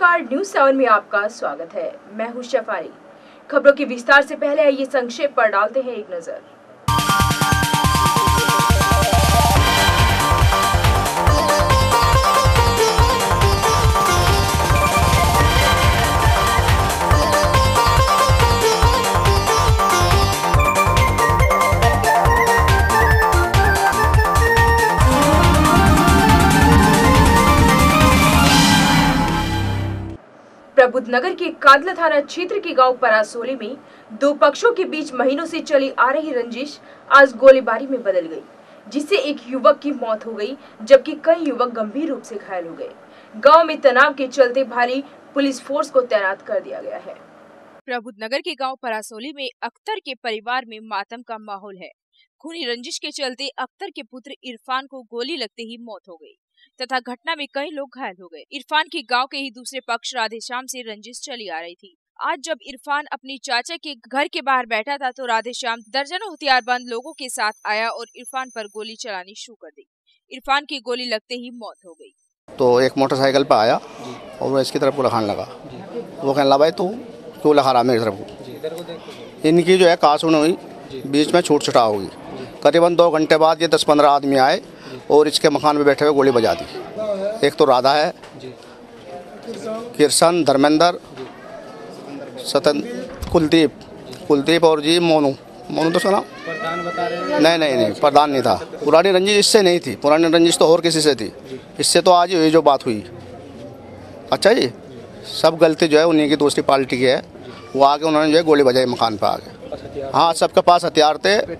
नमस्कार, न्यूज 7 में आपका स्वागत है। मैं हूं शफारी। खबरों की विस्तार से पहले आइए संक्षेप पर डालते हैं एक नजर। प्रबुद्धनगर के कादला थाना क्षेत्र के गांव परासोली में दो पक्षों के बीच महीनों से चली आ रही रंजिश आज गोलीबारी में बदल गई, जिससे एक युवक की मौत हो गई जबकि कई युवक गंभीर रूप से घायल हो गए। गांव में तनाव के चलते भारी पुलिस फोर्स को तैनात कर दिया गया है। प्रबुद्धनगर के गांव परासोली में अख्तर के परिवार में मातम का माहौल है। खूनी रंजिश के चलते अख्तर के पुत्र इरफान को गोली लगते ही मौत हो गई तथा घटना में कई लोग घायल हो गए। इरफान के गांव के ही दूसरे पक्ष राधेश्याम से रंजिश चली आ रही थी। आज जब इरफान अपनी चाचा के घर के बाहर बैठा था तो राधेश्याम दर्जनों हथियारबंद लोगों के साथ आया और इरफान पर गोली चलानी शुरू कर दी। इरफान की गोली लगते ही मौत हो गई। तो एक मोटरसाइकिल पर आया और वो इसकी तरफ को लगाने लगा। वो कहने लगा, भाई तू क्यों लगा रहा मेरी तरफ को। इनकी जो है कासून हुई, बीच में छूट छुटा हुई। करीबन 2 घंटे बाद ये 10-15 आदमी आए और इसके मकान में बैठे हुए गोली बजा दी। एक तो राधा है, किरसन, धर्मेंद्र, सतन, कुलदीप और जी मोनू तो सुना नहीं, प्रधान नहीं था। पुरानी रंजिश इससे नहीं थी, पुरानी रंजिश तो और किसी से थी। इससे तो आज ये जो बात हुई। अच्छा जी, सब गलती जो है उन्हीं की दूसरी पार्टी की है। वो आगे उन्होंने जो है गोली बजाई मकान पर आगे। हाँ, सबके पास हथियार थे,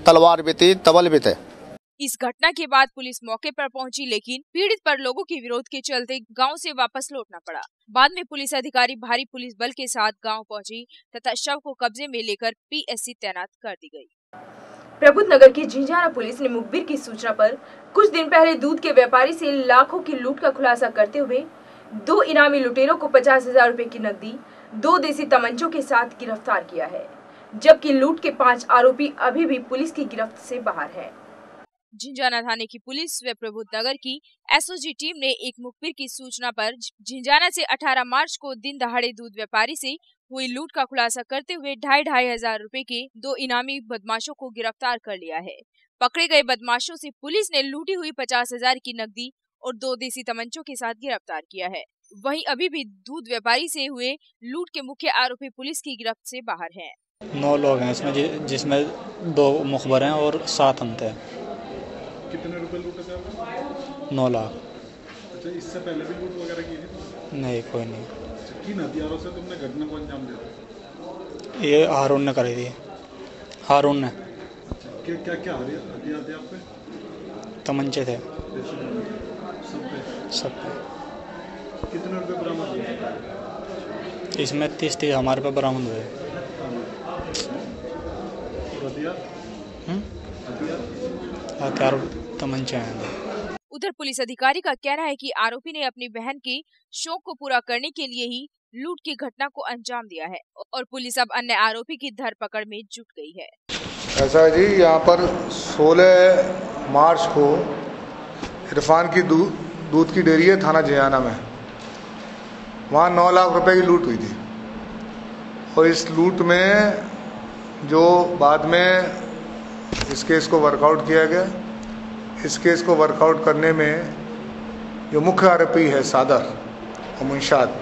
तलवार भी थी, तबल भी थे। इस घटना के बाद पुलिस मौके पर पहुंची, लेकिन पीड़ित पर लोगों के विरोध के चलते गांव से वापस लौटना पड़ा। बाद में पुलिस अधिकारी भारी पुलिस बल के साथ गांव पहुंची तथा शव को कब्जे में लेकर पीएससी तैनात कर दी गई। प्रबुद्धनगर की झिंझाना पुलिस ने मुखबिर की सूचना पर कुछ दिन पहले दूध के व्यापारी से लाखों की लूट का खुलासा करते हुए 2 इनामी लुटेरों को 50,000 रुपए की नकदी, 2 देसी तमंचों के साथ गिरफ्तार किया है, जबकि लूट के 5 आरोपी अभी भी पुलिस की गिरफ्त से बाहर हैं। झिंझाना थाने की पुलिस व प्रबुद्धनगर की एसओजी टीम ने एक मुखबिर की सूचना पर झिंझाना से 18 मार्च को दिन दहाड़े दूध व्यापारी से हुई लूट का खुलासा करते हुए 2,500 रुपए के 2 इनामी बदमाशों को गिरफ्तार कर लिया है। पकड़े गए बदमाशों से पुलिस ने लूटी हुई 50,000 की नकदी और 2 देसी तमंचों के साथ गिरफ्तार किया है। वहीं अभी भी दूध व्यापारी से हुए लूट के मुख्य आरोपी पुलिस की गिरफ्त से बाहर हैं। 9 लोग हैं इसमें, जिसमें 2 मुखबर हैं और 7 अंत हैं। कितने रुपए लूटे थे आपने? 9 लाख। अच्छा, इससे पहले भी लूट वगैरह की थी? नहीं, कोई नहीं। किन हथियारों से तुमने घटना को अंजाम दिया? ये हारून ने करी थी। हारून ने। अच्छा, क्या हथियार थे आप पे? तमंचे थे सब पे। कितने रुपए बरामद हुए? इसमें 30 हमारे पे बरामद हुए। हथियार तमंचे हैं। उधर पुलिस अधिकारी का कहना है कि आरोपी ने अपनी बहन के शौक को पूरा करने के लिए ही लूट की घटना को अंजाम दिया है और पुलिस अब अन्य आरोपी की धरपकड़ में जुट गई है। ऐसा है जी, यहाँ पर 16 मार्च को इरफान की दूध की डेयरी है थाना झिंझाना में। वहाँ 9 लाख रुपए की लूट हुई थी और इस लूट में जो बाद में इस केस को वर्कआउट किया गया, इस केस को वर्कआउट करने में जो मुख्य आरोपी है सादर और मुंशाद,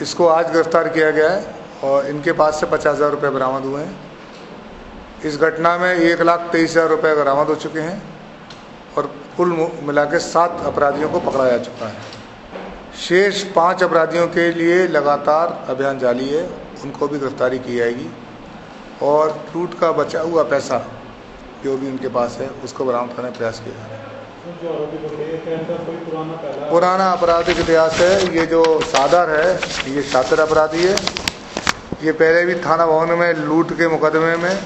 इसको आज गिरफ्तार किया गया है और इनके पास से 50,000 रुपये बरामद हुए हैं। इस घटना में 1,23,000 रुपये बरामद हो चुके हैं और कुल मिला के 7 अपराधियों को पकड़ा जा चुका है। शेष 5 अपराधियों के लिए लगातार अभियान जारी है, उनको भी गिरफ्तारी की जाएगी और लूट का बचा हुआ पैसा जो भी उनके पास है उसको बरामद करने का प्रयास किया जा रहा है। पुराना आपराधिक इतिहास है। ये जो सादर है ये शातिर अपराधी है। ये पहले भी थाना भवन में लूट के मुकदमे में,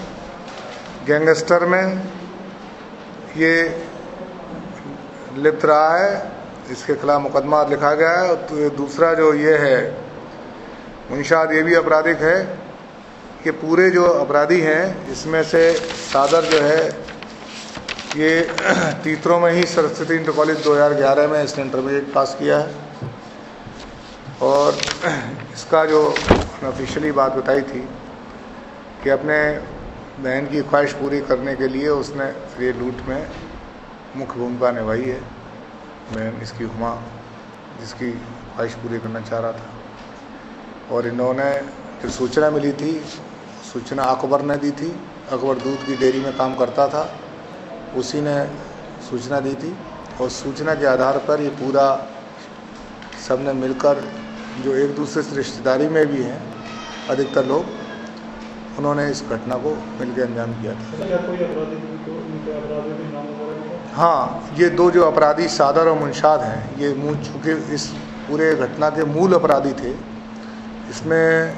गैंगस्टर में ये लिप्त रहा है। इसके खिलाफ मुकदमा लिखा गया है। तो दूसरा जो ये है मुंशाद, ये भी आपराधिक है। ये पूरे जो अपराधी हैं इसमें से सादर जो है ये तीतरों में ही सरस्वती इंटर कॉलेज 2011 में इसने इंटरमीडिएट पास किया है और इसका जो ऑफिशियली बात बताई थी कि अपने बहन की ख्वाहिश पूरी करने के लिए उसने ये लूट में मुख्य भूमिका निभाई है। बहन इसकी हुमा जिसकी ख्वाहिश पूरी करना चाह रहा था, और इन्होंने जो सूचना मिली थी, सूचना अकबर ने दी थी। अकबर दूध की डेयरी में काम करता था, उसी ने सूचना दी थी, और सूचना के आधार पर ये पूरा सबने मिलकर, जो एक दूसरे से रिश्तेदारी में भी हैं अधिकतर लोग, उन्होंने इस घटना को मिलकर अंजाम किया था। हाँ, ये दो जो अपराधी सादर और मुंशाद हैं, ये चूँकि इस पूरे घटना के मूल अपराधी थे। इसमें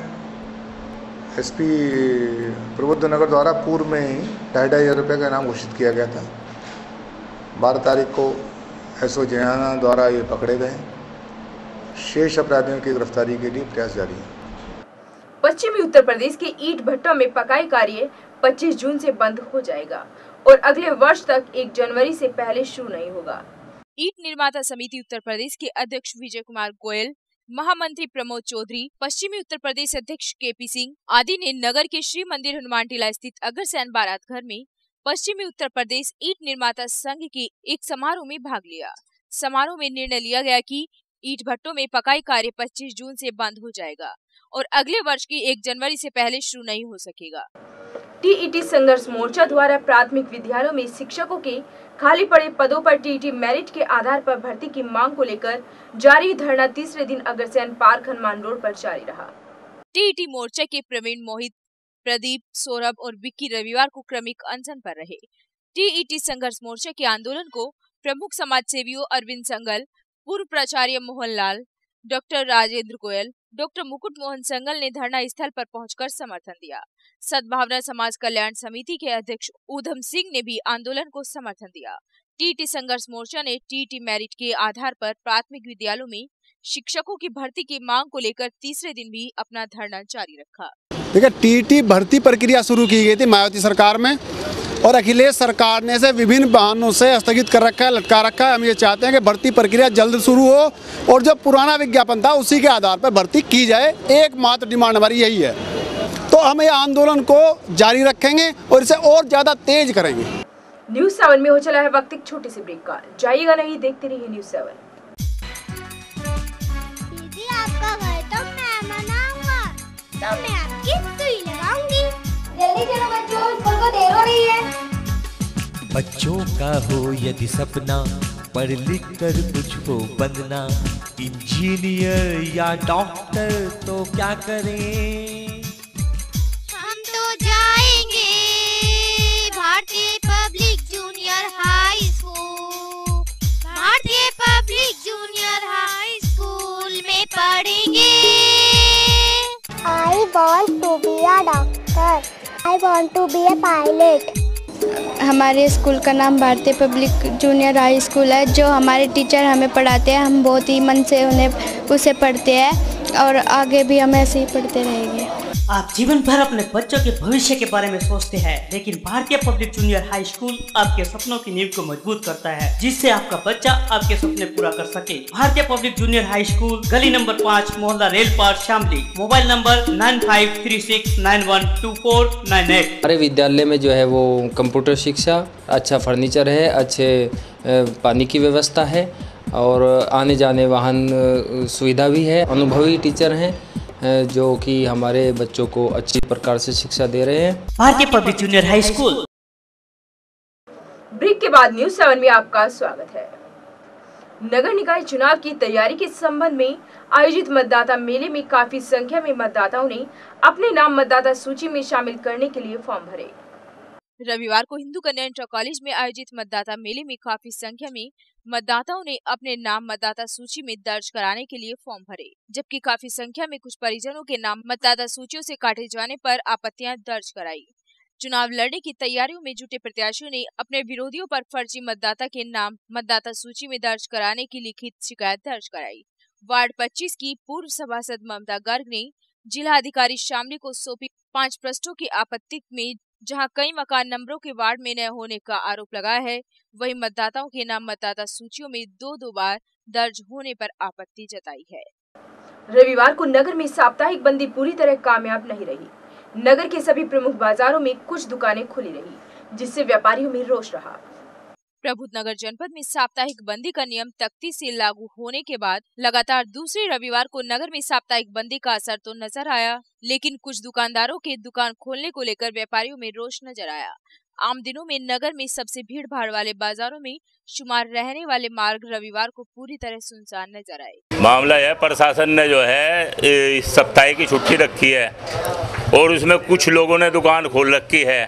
एसपी प्रबुद्ध नगर द्वारा पूर्व में ही 2,500 रुपये का इनाम घोषित किया गया था। 12 तारीख को एसओ जयाना द्वारा ये पकड़े गए। शेष अपराधियों की गिरफ्तारी के लिए प्रयास जारी है। पश्चिमी उत्तर प्रदेश के ईंट भट्टों में पकाई कार्य 25 जून से बंद हो जाएगा और अगले वर्ष तक 1 जनवरी से पहले शुरू नहीं होगा। ईंट निर्माता समिति उत्तर प्रदेश के अध्यक्ष विजय कुमार गोयल, महामंत्री प्रमोद चौधरी, पश्चिमी उत्तर प्रदेश अध्यक्ष केपी सिंह आदि ने नगर के श्री मंदिर हनुमान टीला स्थित अग्रसेन बारात घर में पश्चिमी उत्तर प्रदेश ईंट निर्माता संघ के एक समारोह में भाग लिया। समारोह में निर्णय लिया गया कि ईंट भट्टों में पकाई कार्य 25 जून से बंद हो जाएगा और अगले वर्ष की 1 जनवरी से पहले शुरू नहीं हो सकेगा। टीईटी संघर्ष मोर्चा द्वारा प्राथमिक विद्यालयों में शिक्षकों के खाली पड़े पदों पर टीईटी मेरिट के आधार पर भर्ती की मांग को लेकर जारी धरना तीसरे दिन अग्रसेन पार्क हनुमान रोड पर जारी रहा। टीईटी मोर्चा के प्रवीण, मोहित, प्रदीप, सौरभ और विक्की रविवार को क्रमिक अनशन पर रहे। टीईटी संघर्ष मोर्चा के आंदोलन को प्रमुख समाज सेवियों अरविंद संगल, पूर्व प्राचार्य मोहनलाल, डॉक्टर राजेंद्र गोयल, डॉक्टर मुकुट मोहन संगल ने धरना स्थल पर पहुंचकर समर्थन दिया। सद्भावना समाज कल्याण समिति के अध्यक्ष ऊधम सिंह ने भी आंदोलन को समर्थन दिया। टीईटी संघर्ष मोर्चा ने टीईटी मेरिट के आधार पर प्राथमिक विद्यालयों में शिक्षकों की भर्ती की मांग को लेकर तीसरे दिन भी अपना धरना जारी रखा। देखिए, टीईटी भर्ती प्रक्रिया शुरू की गई थी मायावती सरकार में, और अखिलेश सरकार ने इसे विभिन्न बहानों से स्थगित कर रखा है, लटका रखा है। हम ये चाहते हैं कि भर्ती प्रक्रिया जल्द शुरू हो और जो पुराना विज्ञापन था उसी के आधार पर भर्ती की जाए। एकमात्र डिमांड हमारी यही है। तो हम ये आंदोलन को जारी रखेंगे और इसे और ज्यादा तेज करेंगे। न्यूज़ 7 में हो चला है वक्त एक छोटे से ब्रेक का। जाइएगा नहीं, देखते रहिए न्यूज़ 7। दीदी, आपका घर तो मैं मनाऊंगा, तो मैं आपकी सुई लगाऊंगी। जल्दी चलो बच्चों, स्कूल को देर हो रही है। बच्चों का हो यदि सपना, पढ़ लिख कर कुछ हो बनना, इंजीनियर या डॉक्टर तो क्या करें? हम तो जाएंगे भारतीय पब्लिक जूनियर हाई स्कूल। भारतीय पब्लिक जूनियर हाई स्कूल में पढ़ेंगे। I want to be a doctor. I want to be a pilot. हमारे स्कूल का नाम भारतीय पब्लिक जूनियर हाई स्कूल है। जो हमारे टीचर हमें पढ़ाते हैं, हम बहुत ही मन से उसे पढ़ते हैं और आगे भी हम ऐसे ही पढ़ते रहेंगे। आप जीवन भर अपने बच्चों के भविष्य के बारे में सोचते हैं, लेकिन भारतीय पब्लिक जूनियर हाई स्कूल आपके सपनों की नींव को मजबूत करता है, जिससे आपका बच्चा आपके सपने पूरा कर सके। Bharatiya public junior high school, गली नंबर 5, मोहल्ला रेल पार, शामली। Mobile number 9536912498। हमारे विद्यालय में जो है वो कंप्यूटर शिक्षा, अच्छा फर्नीचर है, अच्छे पानी की व्यवस्था है और आने जाने वाहन सुविधा भी है। अनुभवी टीचर हैं जो कि हमारे बच्चों को अच्छी प्रकार से शिक्षा दे रहे हैं। भारतीय public junior high school. Break के बाद न्यूज़ 7 में आपका स्वागत है। नगर निकाय चुनाव की तैयारी के संबंध में आयोजित मतदाता मेले में काफी संख्या में मतदाताओं ने अपने नाम मतदाता सूची में शामिल करने के लिए फॉर्म भरे। रविवार को हिंदू कन्या इंटर कॉलेज में आयोजित मतदाता मेले में काफी संख्या में मतदाताओं ने अपने नाम मतदाता सूची में दर्ज कराने के लिए फॉर्म भरे, जबकि काफी संख्या में कुछ परिजनों के नाम मतदाता सूचियों से काटे जाने पर आपत्तियां दर्ज कराई। चुनाव लड़ने की तैयारियों में जुटे प्रत्याशियों ने अपने विरोधियों पर फर्जी मतदाता के नाम मतदाता सूची में दर्ज कराने की लिखित शिकायत दर्ज कराई। वार्ड 25 की पूर्व सभासद ममता गर्ग ने जिला अधिकारी शामली को सौंपी 5 पृष्ठों की आपत्ति में जहां कई मकान नंबरों के वार्ड में न होने का आरोप लगाया है, वहीं मतदाताओं के नाम मतदाता सूचियों में 2 बार दर्ज होने पर आपत्ति जताई है। रविवार को नगर में साप्ताहिक बंदी पूरी तरह कामयाब नहीं रही। नगर के सभी प्रमुख बाजारों में कुछ दुकानें खुली रही, जिससे व्यापारियों में रोष रहा। प्रबुद्धनगर जनपद में साप्ताहिक बंदी का नियम तख्ती से लागू होने के बाद लगातार दूसरे रविवार को नगर में साप्ताहिक बंदी का असर तो नजर आया, लेकिन कुछ दुकानदारों के दुकान खोलने को लेकर व्यापारियों में रोष नजर आया। आम दिनों में नगर में सबसे भीड़ भाड़ वाले बाजारों में शुमार रहने वाले मार्ग रविवार को पूरी तरह सुनसान नजर आए। मामला यह, प्रशासन ने जो है सप्ताह की छुट्टी रखी है और उसमें कुछ लोगों ने दुकान खोल रखी है।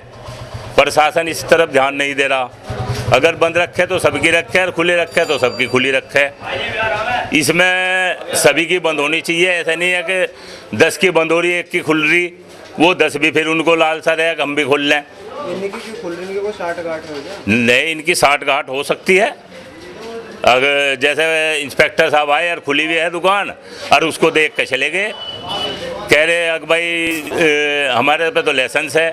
प्रशासन इस तरफ ध्यान नहीं दे रहा। अगर बंद रखे तो सबकी रखे और खुली रखे तो सबकी खुली रखे। इसमें सभी की बंद होनी चाहिए। ऐसा नहीं है कि 10 की बंद हो रही, 1 की खुल रही, वो 10 भी फिर उनको लालसा रहेगा हम भी खोल लें। इनकी खुल रही, इनकी कोई 60-गांठ हो गया? नहीं, इनकी 60-गांठ हो सकती है। अगर जैसे इंस्पेक्टर साहब आए और खुली हुई है दुकान और उसको देख के चले गए, कह रहे अगर भाई हमारे पे तो लाइसेंस है।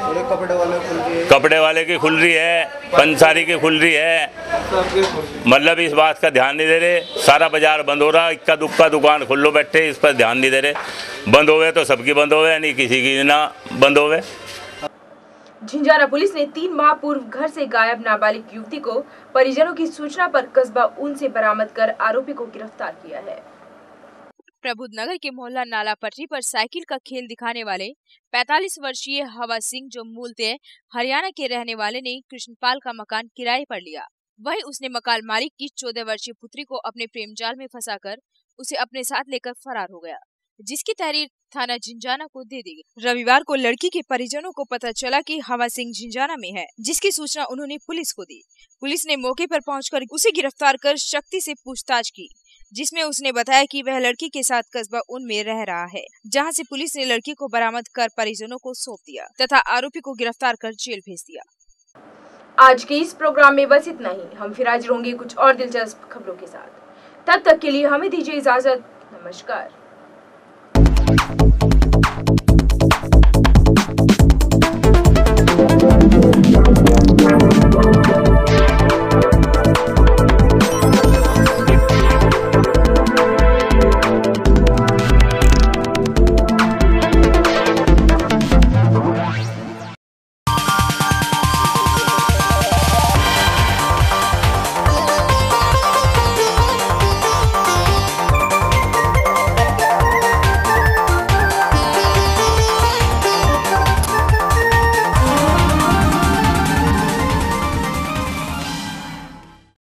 कपड़े वाले खुल रही है, कपड़े वाले की खुल रही है, पंसारी की खुल रही है, मतलब इस बात का ध्यान नहीं दे रहे। सारा बाजार बंद हो रहा, इक्का दुक्का दुकान खुल्लो बैठे, इस पर ध्यान नहीं दे रहे। बंद होवे तो सबकी बंद होवे, नहीं किसी की ना बंद होवे। झिंझाना पुलिस ने 3 माह पूर्व घर से गायब नाबालिग युवती को परिजनों की सूचना पर कस्बा ऊन से बरामद कर आरोपी को गिरफ्तार किया है। प्रबुद्धनगर के मोहल्ला नाला पटरी पर साइकिल का खेल दिखाने वाले 45 वर्षीय हवा सिंह, जो मूलतः हरियाणा के रहने वाले, ने कृष्णपाल का मकान किराए पर लिया। वहीं उसने मकान मालिक की 14 वर्षीय पुत्री को अपने प्रेम जाल में फंसाकर उसे अपने साथ लेकर फरार हो गया, जिसकी तहरीर थाना झिंझाना को दे दी गई। रविवार को लड़की के परिजनों को पता चला कि हवा सिंह झिंझाना में है, जिसकी सूचना उन्होंने पुलिस को दी। पुलिस ने मौके पर पहुंचकर उसे गिरफ्तार कर शक्ति से पूछताछ की, जिसमें उसने बताया कि वह लड़की के साथ कस्बा ऊन में रह रहा है, जहां से पुलिस ने लड़की को बरामद कर परिजनों को सौंप दिया तथा आरोपी को गिरफ्तार कर जेल भेज दिया। आज के इस प्रोग्राम में बस इतना ही। हम फिर हाजिर होंगे कुछ और दिलचस्प खबरों के साथ। तब तक के लिए हमें दीजिए इजाजत। नमस्कार।